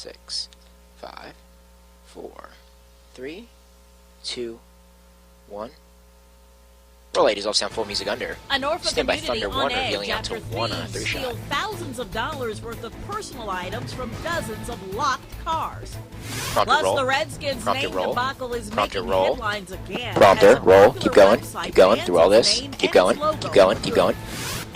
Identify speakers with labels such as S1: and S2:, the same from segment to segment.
S1: 6, 5, 4, 3, 2, 1. Roll 8 is off sound full music under.
S2: A Norfolk
S1: Stand by
S2: community
S1: Thunder
S2: on
S1: 1
S2: edge
S1: revealing out to
S2: after
S1: 1 on a
S2: thieves
S1: 3-shot.
S2: steal thousands of dollars worth of personal items from dozens of locked cars.
S1: Prompter
S2: Plus,
S1: roll.
S2: the Redskins'
S1: Prompter
S2: name
S1: roll.
S2: debacle is
S1: Prompter
S2: making
S1: roll.
S2: headlines again.
S1: Prompter
S2: as a
S1: roll.
S2: popular
S1: Keep going.
S2: website
S1: Keep going
S2: bans
S1: through all
S2: its
S1: this.
S2: name
S1: Keep
S2: and
S1: going.
S2: its logo
S1: Keep going.
S2: for
S1: Keep
S2: good.
S1: going.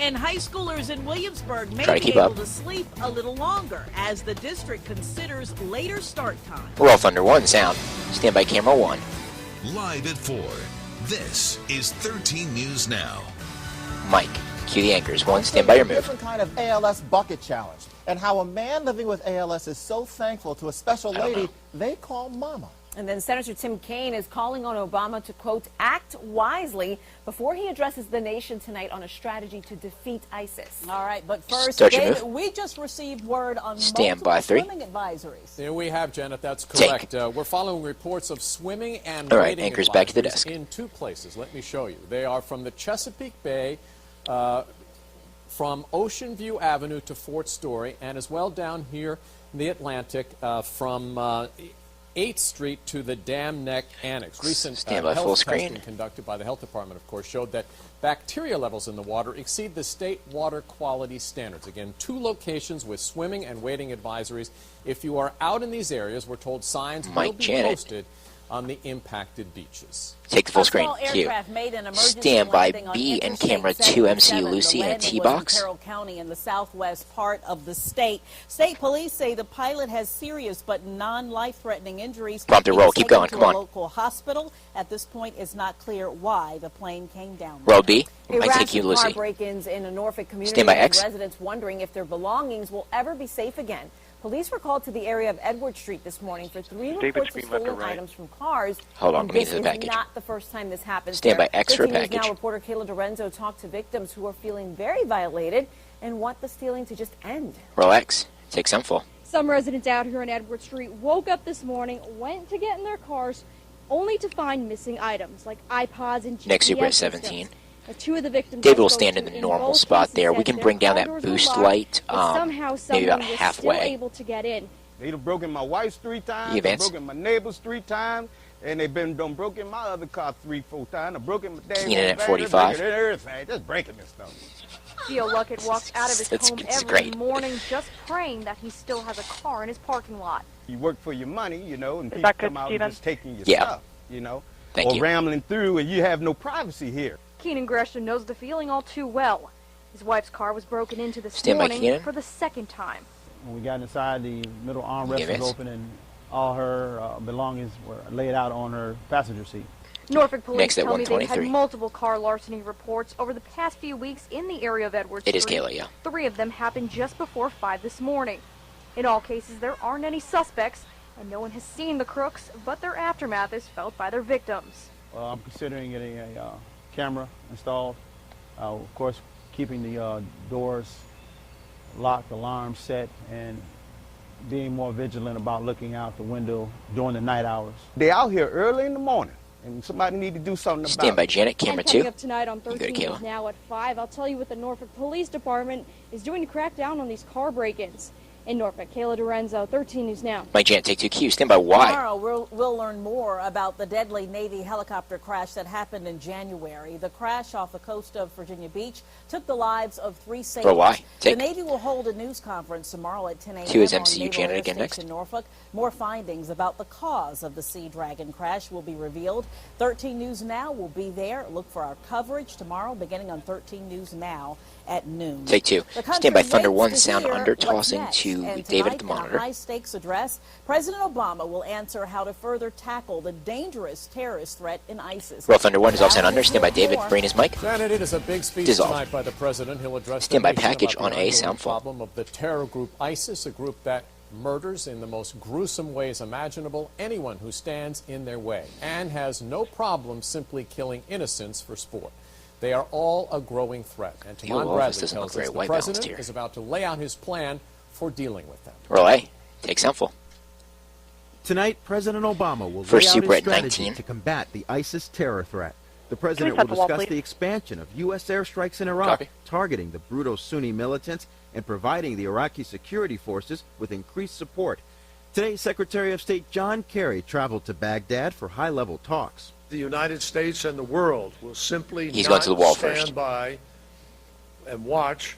S2: And high schoolers in Williamsburg may
S1: Try to
S2: be
S1: keep
S2: able
S1: up.
S2: to sleep a little longer as the district considers later start time.
S1: Roll Thunder 1 sound. Stand by camera 1.
S3: Live at 4. This is 13 News Now.
S1: Mike, cue the anchors. 1, stand by your move.
S4: Different kind of ALS bucket challenge, and how a man living with ALS is so thankful to a special lady they call Mama.
S5: And then Senator Tim Kaine is calling on Obama to, quote, act wisely before he addresses the nation tonight on a strategy to defeat ISIS.
S2: All right, but first,
S1: Start your
S2: David,
S1: move.
S2: we just received word on
S1: Stand
S2: multiple
S1: by 3.
S2: swimming advisories.
S6: There we have, Janet. That's
S1: Take.
S6: correct. We're following reports of swimming and
S1: All right,
S6: wading
S1: anchors back to the
S6: advisories
S1: desk.
S6: in 2 places. Let me show you. They are from the Chesapeake Bay, from Ocean View Avenue to Fort Story, and as well down here in the Atlantic from 8th Street to the Dam Neck Annex. Recent
S1: Stand by full
S6: health
S1: screen.
S6: testing conducted by the Health Department, of course, showed that bacteria levels in the water exceed the state water quality standards. Again, 2 locations with swimming and wading advisories. If you are out in these areas, we're told signs will
S1: Mike
S6: be
S1: Janet.
S6: posted on the impacted beaches.
S1: Take the full
S2: A
S1: screen.
S2: small
S1: Cue.
S2: aircraft made an emergency
S1: Stand by
S2: landing on
S1: B and
S2: Interstate
S1: camera 2
S2: 77.
S1: MCU Lucy
S2: The
S1: in a
S2: landing
S1: T
S2: was in
S1: box.
S2: Carroll County in the southwest part of the state. State police say the pilot has serious but non-life-threatening injuries.
S1: Prompter
S2: He
S1: roll.
S2: was
S1: Keep
S2: taken
S1: going.
S2: to
S1: Come
S2: a
S1: on.
S2: local hospital. At this point, it's not clear why the plane came down.
S1: Roll B. I
S5: Irrational
S1: take you,
S5: car
S1: Lucy.
S5: break-ins in a Norfolk community
S1: Stand by
S5: leave
S1: X.
S5: residents wondering if their belongings will ever be safe again. Police were called to the area of Edward Street this morning for 3 reports of stolen items from cars.
S1: Hold on,
S5: And
S1: let me
S5: this
S1: get to the
S5: is
S1: package.
S5: not the first time this happens.
S1: Stand by
S5: there.
S1: X for a
S5: 13 News
S1: package.
S5: Now reporter Kayla Dorenzo talked to victims who are feeling very violated and want the stealing to just end.
S1: Roll X. Take some full.
S7: Some residents out here on Edward Street woke up this morning, went to get in their cars, only to find missing items like iPods and GPS
S1: Next Super at
S7: systems.
S1: 17.
S7: Now, 2 of the victims
S1: David
S7: I
S1: will
S7: spoke
S1: stand
S7: to
S1: in the normal
S7: both
S1: spot
S7: cases
S1: there. We
S7: said
S1: can
S7: their
S1: bring down
S7: car
S1: that
S7: doors were
S1: boost
S7: locked,
S1: light,
S7: but somehow
S1: maybe
S7: someone
S1: about
S7: was still
S1: halfway.
S7: able to get in.
S8: They done broken my wife's 3 times.
S1: You
S8: They
S1: advance.
S8: broken my neighbor's 3 times. And they done broken my other car 3-4 times. They broken my dad's
S1: Keenan at 45.
S8: everything. Just breaking this stuff.
S7: Theo Luckett walks out of his
S1: That's
S7: home
S1: it's
S7: every
S1: great.
S7: morning just praying that he still has a car in his parking lot.
S8: You work for your money, you know, and people
S9: that good,
S8: come out
S9: Steven?
S8: and just taking your
S1: Yeah.
S8: stuff, you know.
S1: Thank
S8: or
S1: you.
S8: rambling through and you have no privacy here.
S7: Keenan Gresham knows the feeling all too well. His wife's car was broken into this
S1: Stand by,
S7: morning
S1: Keenan.
S7: for the 2nd time.
S4: When we got inside, the middle armrest
S1: Give
S4: was
S1: it.
S4: open, and all her belongings were laid out on her passenger seat.
S7: Norfolk police
S1: Next at
S7: tell me they've had
S1: 123.
S7: multiple car larceny reports over the past few weeks in the area of Edward Street.
S1: It is Kayla, yeah.
S7: 3 of them happened just before 5 this morning. In all cases, there aren't any suspects, and no one has seen the crooks, but their aftermath is felt by their victims.
S4: I'm considering getting a camera installed. Of course, keeping the doors locked, alarms set, and being more vigilant about looking out the window during the night hours.
S8: They out here early in the morning, and somebody need to do something
S1: Stand
S8: about
S1: by
S8: it.
S1: Janet, camera
S7: And coming
S1: 2.
S7: up tonight on
S1: You go to
S7: 13
S1: Kayla.
S7: News Now at 5, I'll tell you what the Norfolk Police Department is doing to crack down on these car break-ins. In Norfolk, Kayla Dorenzo, 13 News Now.
S1: Mike Janet, take 2 Q. Stand by Y.
S2: Tomorrow, we'll learn more about the deadly Navy helicopter crash that happened in January. The crash off the coast of Virginia Beach took the lives of 3 sailors.
S1: For Y.
S2: The
S1: Take.
S2: Navy will hold a news conference tomorrow at 10 a.m.
S1: Q is
S2: on
S1: MCU
S2: Naval
S1: Janet
S2: Air
S1: again
S2: Station
S1: next.
S2: Norfolk. More findings about the cause of the Sea Dragon crash will be revealed. 13 News Now will be there. Look for our coverage tomorrow beginning on 13 News Now at noon.
S1: Take 2.
S2: The country
S1: Stand by Thunder
S2: waits
S1: 1,
S2: to
S1: sound
S2: hear
S1: under,
S2: what's
S1: tossing
S2: next.
S1: to
S2: And
S1: David at
S2: tonight,
S1: the
S2: in a
S1: monitor.
S2: high-stakes address, President Obama will answer how to further tackle the dangerous terrorist threat in ISIS.
S1: Roll Thunder 1 is off sound
S2: Now
S1: under. Stand by
S2: we'll
S1: David.
S2: more.
S1: Bring his mic.
S6: Janet, it is a big speech
S1: Dissolve.
S6: tonight by the president. He'll address
S1: Stand by
S6: the nation
S1: package
S6: about
S1: on
S6: the
S1: A,
S6: ongoing
S1: sound full.
S6: problem of the terror group ISIS, a group that murders in the most gruesome ways imaginable anyone who stands in their way and has no problem simply killing innocents for sport. They are all a growing threat, and
S1: Your
S6: Tamon
S1: office
S6: Bradley
S1: doesn't look
S6: tells
S1: very
S6: us the
S1: white balanced
S6: president
S1: here.
S6: is about to lay out his plan for dealing with them.
S1: Roll A. Take sound full.
S10: Tonight, President Obama will
S1: First
S10: lay out
S1: Super
S10: his
S1: at
S10: strategy
S1: 19.
S10: to combat the ISIS terror threat. The president
S9: set
S10: will
S9: the wall,
S10: discuss
S9: please?
S10: the expansion of U.S. airstrikes in Iraq,
S1: Copy.
S10: targeting the brutal Sunni militants and providing the Iraqi security forces with increased support. Today, Secretary of State John Kerry traveled to Baghdad for high-level talks.
S9: The United States and the world will simply
S1: He's
S9: not
S1: going to the wall
S9: stand
S1: first.
S9: by and watch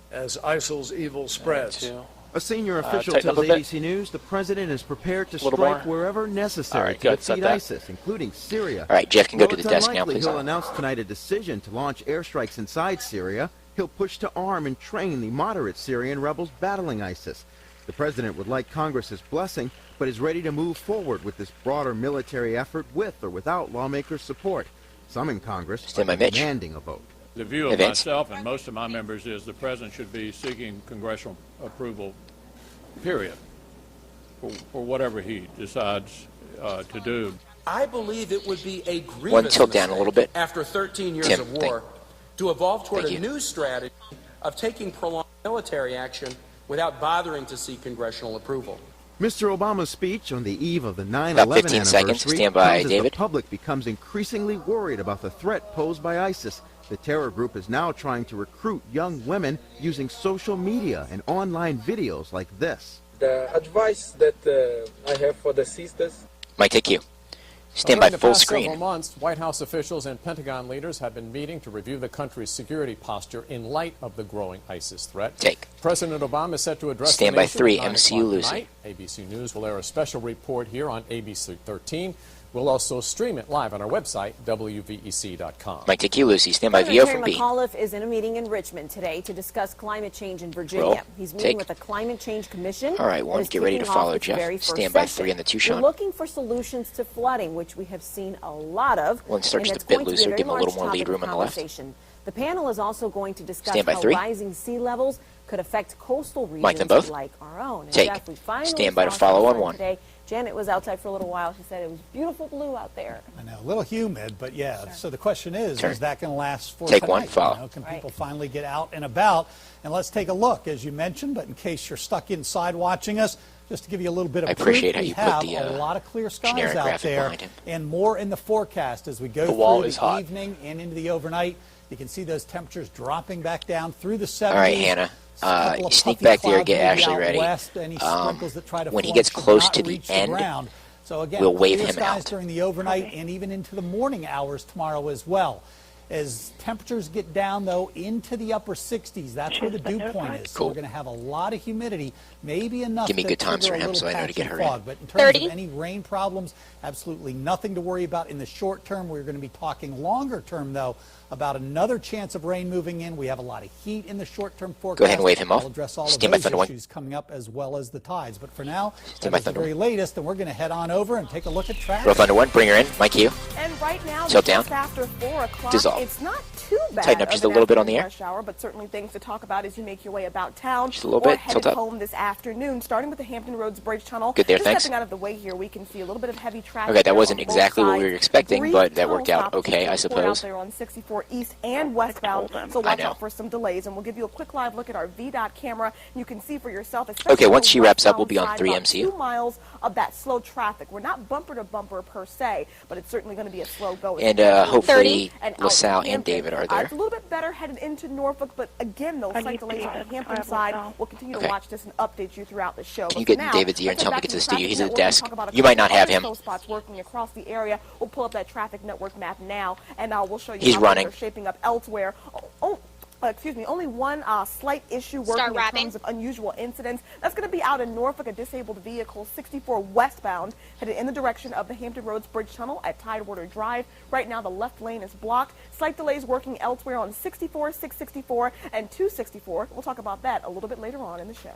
S9: as ISIL's evil spreads.
S10: A senior official
S11: tighten
S10: tells
S11: up a bit.
S10: ABC News the president is prepared to
S11: little
S10: strike
S11: more.
S10: wherever necessary
S11: All right,
S10: to
S11: good. Set
S10: defeat
S11: that.
S10: ISIS, including Syria.
S1: All right, Jeff can go
S10: Though
S1: to the
S10: it's
S1: desk now,
S10: unlikely
S1: please.
S10: he'll announce tonight a decision to launch airstrikes inside Syria, he'll push to arm and train the moderate Syrian rebels battling ISIS. The president would like Congress's blessing, but is ready to move forward with this broader military effort with or without lawmakers' support. Some in Congress
S1: Stand
S10: are
S1: by Mitch.
S10: demanding a vote.
S12: The view of
S1: Events.
S12: myself and most of my members is the president should be seeking congressional approval, period, for whatever he decides to do.
S13: I believe it would be a grievous
S1: One tilt down a
S13: mistake
S1: little bit.
S13: after 13 years
S1: Tim,
S13: of war to evolve toward
S1: Thank
S13: a
S1: you.
S13: new strategy of taking prolonged military action without bothering to seek congressional approval.
S10: Mr. Obama's speech on the eve of the 9/11
S1: About 15
S10: anniversary
S1: seconds. Stand by,
S10: comes as
S1: David.
S10: the public becomes increasingly worried about the threat posed by ISIS. The terror group is now trying to recruit young women using social media and online videos like this.
S14: The advice that I have for the sisters.
S1: Mike, take you. Stand by
S6: During the
S1: full
S6: past
S1: screen.
S6: several months, White House officials and Pentagon leaders have been meeting to review the country's security posture in light of the growing ISIS threat.
S1: Take.
S6: President Obama is set to address
S1: Stand
S6: the
S1: by
S6: nation
S1: 3,
S6: at 9
S1: MCU
S6: o'clock
S1: Lucy.
S6: tonight. ABC News will air a special report here on ABC 13. We'll also stream it live on our website, WVEC.com.
S1: Mike, take you, Lucy. Stand by
S5: President
S1: VO
S5: Terry
S1: from B.
S5: McAuliffe is in a meeting in Richmond today to discuss climate change in Virginia.
S1: Roll.
S5: He's meeting
S1: Take.
S5: with the Climate Change Commission.
S1: All right, one,
S5: that is
S1: get ready to
S5: kicking
S1: follow,
S5: off its
S1: Jeff.
S5: very first
S1: Stand by
S5: session.
S1: 3 on the 2,
S5: We're
S1: Sean.
S5: looking for solutions to flooding, which we have seen a lot of.
S1: One starts
S5: and
S1: just
S5: it's
S1: a bit
S5: going to be
S1: looser,
S5: very
S1: give him a little
S5: large
S1: more lead
S5: topic
S1: room
S5: of
S1: on the left.
S5: conversation. The panel is also going to discuss
S1: Stand by
S5: how
S1: 3.
S5: rising sea levels could affect coastal regions
S1: Mike, them both.
S5: like our own. And
S1: Take.
S5: Jeff, we finally
S1: Stand by to
S5: saw
S1: follow
S5: some
S1: on
S5: sun
S1: 1.
S5: Today. Janet was outside for a little while. She said it was beautiful blue out there.
S15: I know, a little humid, but yeah. So the question is
S1: Turn.
S15: that going to last for
S1: Take
S15: tonight?
S1: 1, follow.
S15: You know, can people finally get out and about? And let's take a look, as you mentioned, but in case you're stuck inside watching us, just to give you a little bit of
S1: I appreciate
S15: proof,
S1: how
S15: we
S1: you put
S15: have
S1: the,
S15: a lot of clear skies
S1: generic
S15: out
S1: graphic
S15: there
S1: behind him.
S15: and more in the forecast as we go
S11: The wall
S15: through
S11: is
S15: the
S11: hot.
S15: evening and into the overnight. You can see those temperatures dropping back down through the 70s.
S1: All right, Hannah.
S15: Couple of
S1: Sneak
S15: puffy
S1: back there,
S15: clouds
S1: get
S15: maybe
S1: Ashley
S15: out
S1: ready.
S15: west, any sprinkles that try to
S1: When he
S15: form
S1: gets
S15: should
S1: close
S15: not
S1: to the
S15: reach
S1: end,
S15: ground. So again,
S1: we'll wave
S15: clear
S1: him
S15: skies
S1: out.
S15: during the overnight and even into the morning hours tomorrow as well. As temperatures get down, though, into the upper 60s, that's where the dew point is. So
S1: Cool.
S15: we're going to have a lot of humidity, maybe enough
S1: Give me
S15: to
S1: good times
S15: trigger
S1: for
S15: a
S1: him
S15: little
S1: so I know to
S15: patchy
S1: get her in.
S15: fog. But in terms
S16: 30.
S15: of any rain problems, absolutely nothing to worry about in the short term. We're going to be talking longer term, though, about another chance of rain moving in. We have a lot of heat in the short-term forecast.
S1: Go ahead and wave him off.
S15: I'll address all
S1: Stand by
S15: of those
S1: Thunder One.
S15: issues coming up as well as the tides. But for now,
S1: Stand by
S15: that is the
S1: Thunder
S15: very latest, and we're going to head on over and take a look at traffic.
S1: Roll Thunder 1, bring her in. Mike, you.
S7: And right now,
S1: Tilt
S7: just
S1: down.
S7: after 4 o'clock,
S1: Dissolve.
S7: it's not too bad.
S1: Tighten up
S7: of
S1: just a
S7: an
S1: little bit on the
S7: afternoon
S1: air.
S7: rush hour, but certainly things to talk about as you make your way about town.
S1: Just a little
S7: or
S1: bit.
S7: headed
S1: Tilt up.
S7: home this afternoon. Starting with the Hampton Roads Bridge Tunnel.
S1: Good there,
S7: Just
S1: thanks.
S7: stepping out of the way here, we can see a little bit of heavy traffic.
S1: Okay, that
S7: there
S1: wasn't
S7: on both
S1: exactly what we
S7: sides.
S1: were expecting,
S7: Brief
S1: but that
S7: tunnel
S1: worked out
S7: stops
S1: okay, I
S7: out
S1: suppose.
S7: there on 64 East and westbound, so
S1: I
S7: watch
S1: know.
S7: out for some delays. And we'll give you a quick live look at our VDOT camera. You can see for yourself.
S1: Okay, once
S7: especially
S1: she wraps up, we'll
S7: westbound
S1: be on
S7: side,
S1: 3
S7: about
S1: MCU.
S7: 2 miles of that slow traffic. We're not bumper to bumper per se, but it's certainly going to be a slow go.
S1: And hopefully LaSalle and David are there.
S7: It's a little bit better headed into Norfolk, but again, those slight delays on the Hampton side. We'll continue to watch this and update you throughout the show.
S1: Can you
S7: But
S1: get
S7: for now,
S1: David's ear and
S7: let's
S1: tell him
S7: head
S1: to get
S7: back
S1: to the studio?
S7: traffic
S1: He's at the
S7: network and
S1: desk.
S7: talk about a
S1: You might
S7: couple
S1: not have
S7: other
S1: him.
S7: slow spots working across the area. We'll pull up that traffic network map now, and we'll show you
S1: He's
S7: how
S1: running.
S7: things are shaping up elsewhere. Excuse me, only one slight issue working in terms of unusual incidents. That's going to be out in Norfolk, a disabled vehicle 64 westbound headed in the direction of the Hampton Roads Bridge Tunnel at Tidewater Drive. Right now, the left lane is blocked. Slight delays working elsewhere on 64, 664, and 264. We'll talk about that a little bit later on in the show.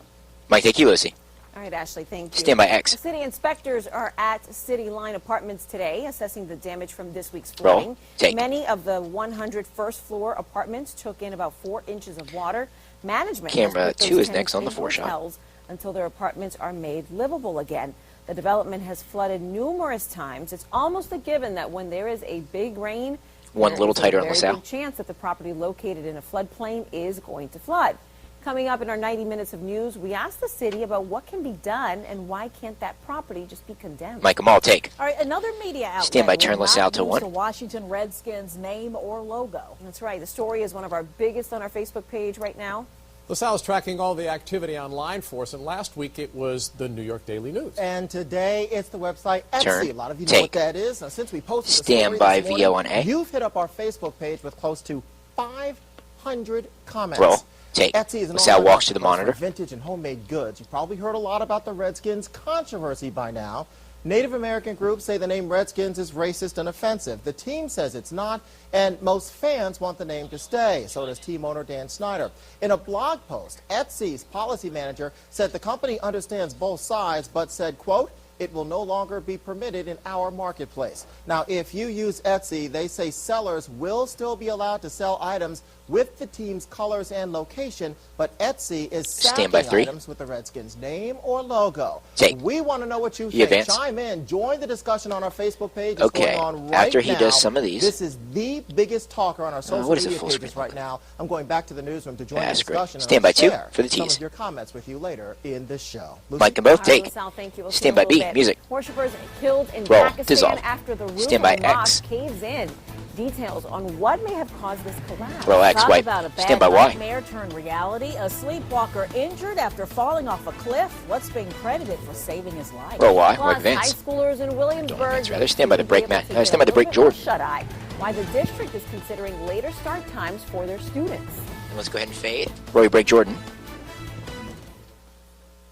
S1: Mike, take you, Lucy.
S5: All right, Ashley, thank you.
S1: Stand by X.
S5: The city inspectors are at City Line Apartments today assessing the damage from this week's
S1: Roll.
S5: flooding.
S1: Take.
S5: Many of the 100 first-floor apartments took in about 4 inches of water. Management
S1: Camera
S5: has put
S1: 2
S5: those
S1: is next on the
S5: tenants in
S1: 4 shot.
S5: hotels until their apartments are made livable again. The development has flooded numerous times. It's almost a given that when there is a big rain,
S1: One
S5: there
S1: little
S5: is
S1: tighter
S5: a
S1: on
S5: very
S1: LaSalle.
S5: good chance that the property located in a floodplain is going to flood. Coming up in our 90 minutes of news, we asked the city about what can be done and why can't that property just be condemned.
S1: Mike, Amal, take.
S2: All right, another media outlet
S1: Stand by,
S2: will
S1: turn
S2: not
S1: LaSalle to
S2: use
S1: 1.
S2: the Washington Redskins name or logo.
S5: That's right. The story is one of our biggest on our Facebook page right now.
S6: LaSalle is tracking all the activity online for us, and last week it was the New York Daily News.
S11: And today it's the website Etsy.
S1: Turn,
S11: a lot of you know
S1: take.
S11: what that is. Now, since we posted the
S1: Stand
S11: story
S1: by
S11: this morning,
S1: VO1A.
S11: you've hit up our Facebook page with close to 500 comments.
S1: Roll, take.
S11: Etsy is an
S1: LaSalle
S11: online
S1: walks to the
S11: marketplace
S1: monitor.
S11: for vintage and homemade goods. You've probably heard a lot about the Redskins controversy by now. Native American groups say the name Redskins is racist and offensive. The team says it's not, and most fans want the name to stay. So does team owner Dan Snyder. In a blog post, Etsy's policy manager said the company understands both sides, but said, quote, it will no longer be permitted in our marketplace. Now, if you use Etsy, they say sellers will still be allowed to sell items with the team's colors and location, but Etsy is
S1: Stand by
S11: stacking
S1: 3.
S11: items with the Redskins name or logo.
S1: Take.
S11: We want to know what you
S1: You
S11: think.
S1: advance.
S11: Chime in. Join the discussion on our Facebook page. It's
S1: Okay.
S11: going on right
S1: After he
S11: now.
S1: does some of these.
S11: This is the biggest talker on our social
S1: what is a
S11: media
S1: full
S11: pages
S1: screen
S11: right now. I'm going back to the newsroom to join the
S1: That's great.
S11: discussion.
S1: Stand
S11: and
S1: by
S11: I'll
S1: 2
S11: share
S1: for the
S11: some
S1: tease.
S11: of your comments with you later in this show. Lucy?
S1: Mike and both,
S5: All right,
S1: take.
S5: LaSalle, thank you. We'll
S1: Stand
S5: see
S1: by
S5: in a little
S1: B,
S5: bit.
S1: music.
S5: Worshippers killed in
S1: Roll,
S5: Pakistan
S1: dissolve.
S5: after the roof
S1: Stand by
S5: of a mosque
S1: X.
S5: caves in. Details on what may have caused this collapse.
S1: Roll X,
S2: Talk
S1: white.
S2: about a bad
S1: Stand by Y.
S2: nightmare turned reality. A sleepwalker injured after falling off a cliff. What's being credited for saving his life?
S1: Roll Y,
S5: Plus,
S1: white
S5: high
S1: Vance.
S5: schoolers in Williamsburg
S1: Vance, rather.
S5: may
S1: Stand by the
S5: soon
S1: break,
S5: be able
S1: Matt.
S5: to get
S1: Stand by the
S5: a
S1: break,
S5: little bit
S1: Jordan.
S5: more shut-eye. Why the district is considering later start times for their students.
S1: And let's go ahead and fade. Roll your break, Jordan.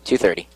S1: 2:30.